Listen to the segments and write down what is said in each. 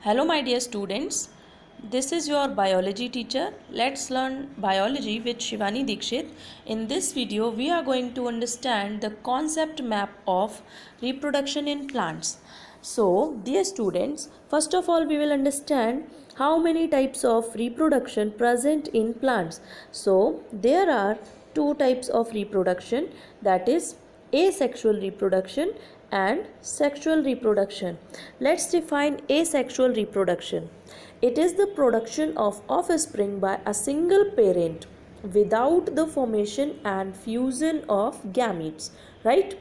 Hello, my dear students. This is your biology teacher. Let's learn biology with Shivani Dikshit. In this video, we are going to understand the concept map of reproduction in plants. So, dear students, first of all, we will understand how many types of reproduction present in plants. So, there are two types of reproduction, that is asexual reproduction and sexual reproduction. Let's define asexual reproduction. It is the production of offspring by a single parent without the formation and fusion of gametes, right?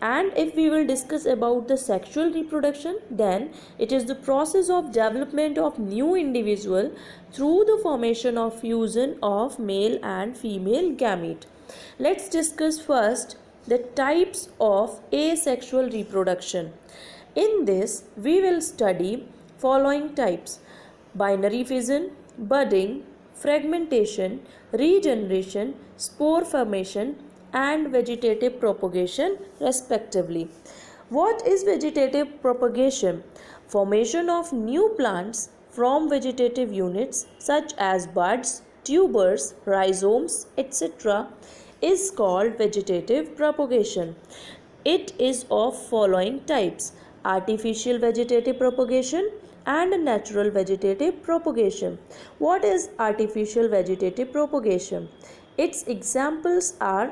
And if we will discuss about the sexual reproduction, then it is the process of development of new individual through the formation of fusion of male and female gamete. Let's discuss first the types of asexual reproduction. In this, we will study following types: binary fission, budding, fragmentation, regeneration, spore formation, and vegetative propagation, respectively. What is vegetative propagation? Formation of new plants from vegetative units such as buds, tubers, rhizomes, etc. is called vegetative propagation. It is of following types: artificial vegetative propagation and natural vegetative propagation. What is artificial vegetative propagation? Its examples are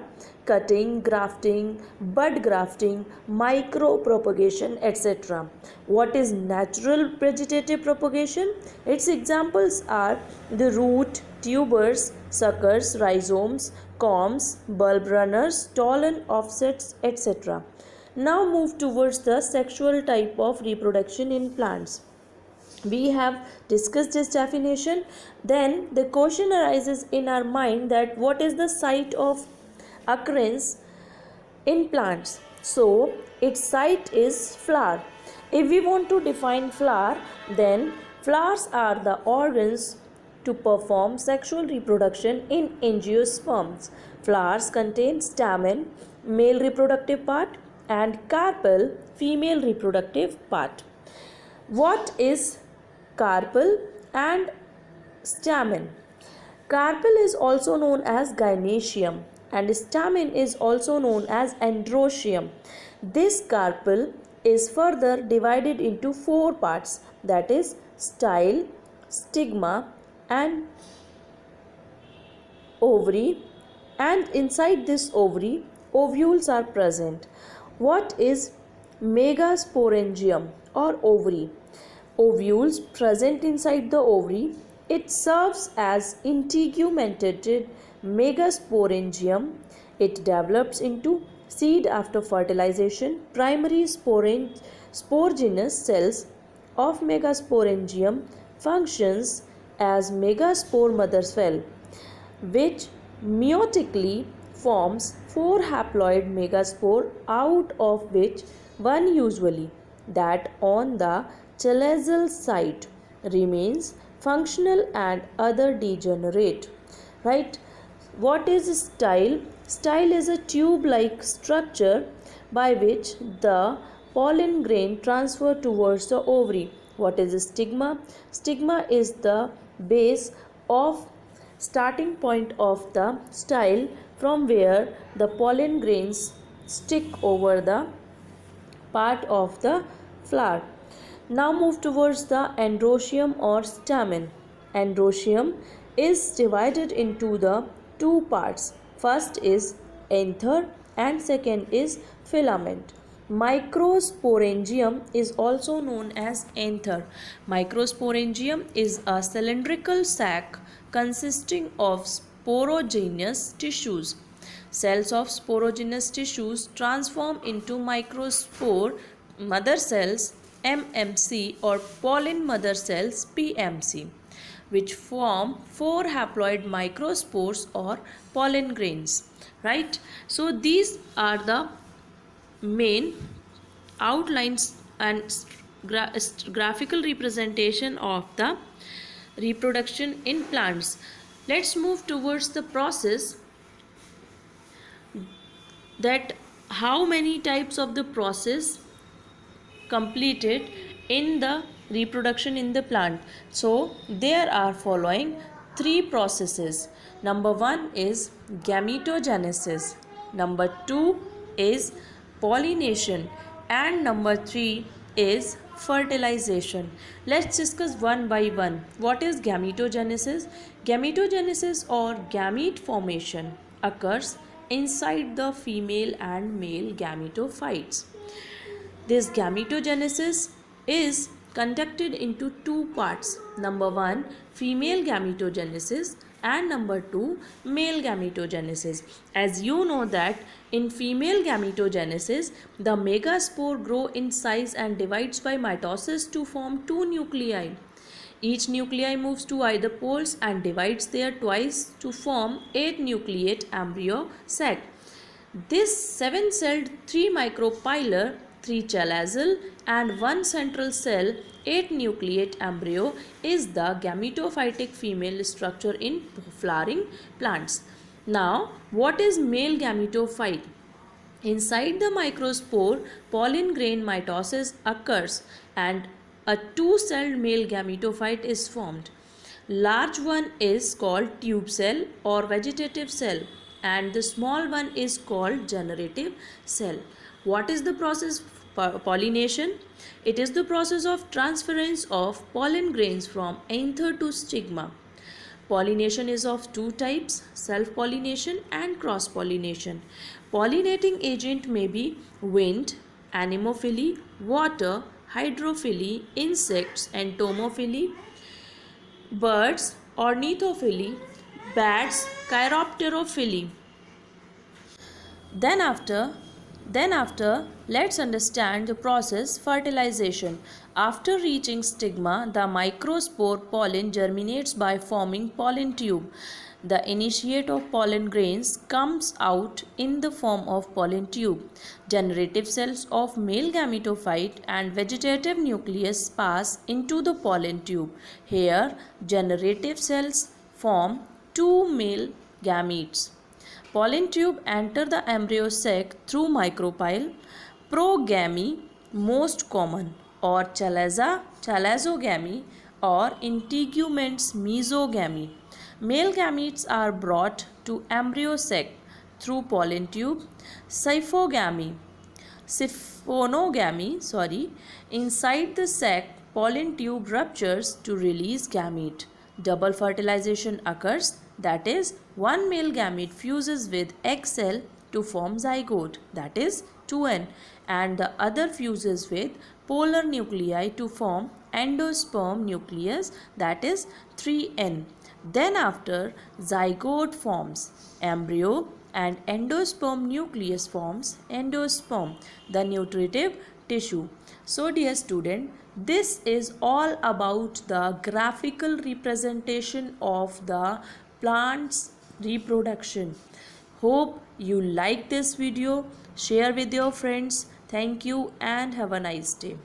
cutting, grafting, bud grafting, micro propagation, etc. What is natural vegetative propagation? Its examples are the root, tubers, suckers, rhizomes, corms, bulb runners, stolon, offsets, etc. Now move towards the sexual type of reproduction in plants. We have discussed this definition. Then the question arises in our mind that what is the site of occurrence in plants? So its site is flower. If we want to define flower, then flowers are the organs to perform sexual reproduction in angiosperms. Flowers contain stamen, male reproductive part, and carpel, female reproductive part. What is carpel and stamen? Carpel is also known as gynoecium and stamen is also known as androecium. This carpel is further divided into four parts, that is style, stigma, and ovary, and inside this ovary ovules are present. What is megasporangium or ovary? Ovules present inside the ovary. It serves as integumented megasporangium. It develops into seed after fertilization. Primary sporogenous cells of megasporangium functions as megaspore mother cell, which meiotically forms four haploid megaspore, out of which one, usually that on the chalazal site, remains functional and other degenerate, right? What is style? Style is a tube-like structure by which the pollen grain transfer towards the ovary. What is stigma? Stigma is the base of starting point of the style from where the pollen grains stick over the part of the flower. Now move towards the androecium or stamen. Androecium is divided into the two parts. First is anther and second is filament. Microsporangium is also known as anther. Microsporangium is a cylindrical sac consisting of sporogenous tissues. Cells of sporogenous tissues transform into microspore mother cells, MMC, or pollen mother cells, PMC, which form four haploid microspores or pollen grains, right? So these are the main outlines and graphical representation of the reproduction in plants. Let's move towards the process, that how many types of the process completed in the reproduction in the plant. So there are following three processes. Number one is gametogenesis, number two is pollination, and number three is fertilization. Let's discuss one by one. What is gametogenesis? Gametogenesis or gamete formation occurs inside the female and male gametophytes. This gametogenesis is conducted into two parts. Number one, female gametogenesis, and number two, male gametogenesis. As you know that in female gametogenesis, the megaspore grow in size and divides by mitosis to form two nuclei. Each nuclei moves to either poles and divides there twice to form 8 nucleate embryo sac. This 7-celled 3 micropylar, 3 chalazal and 1 central cell 8 nucleate embryo is the gametophytic female structure in flowering plants. Now, what is male gametophyte? Inside the microspore, pollen grain mitosis occurs and a two-celled male gametophyte is formed. Large one is called tube cell or vegetative cell, and the small one is called generative cell. What is the process of pollination? It is the process of transference of pollen grains from anther to stigma. Pollination is of two types, self-pollination and cross-pollination. Pollinating agent may be wind, anemophily, water, hydrophily, insects, entomophily, birds, ornithophily, bats, chiropterophily. Then after, let's understand the process fertilization. After reaching stigma, the microspore pollen germinates by forming pollen tube. The initiate of pollen grains comes out in the form of pollen tube. Generative cells of male gametophyte and vegetative nucleus pass into the pollen tube. Here, generative cells form two male gametes. Pollen tube enter the embryo sac through micropyle, progamy most common, or chalazogamy, or integuments mesogamy. Male gametes are brought to embryo sac through pollen tube, siphonogamy. Inside the sac, pollen tube ruptures to release gamete. Double fertilization occurs, that is, one male gamete fuses with egg cell to form zygote, that is 2n, and the other fuses with polar nuclei to form endosperm nucleus, that is 3n. Then after zygote forms embryo and endosperm nucleus forms endosperm, the nutritive tissue. So dear student, this is all about the graphical representation of the plant's reproduction. Hope you like this video. Share with your friends. Thank you and have a nice day.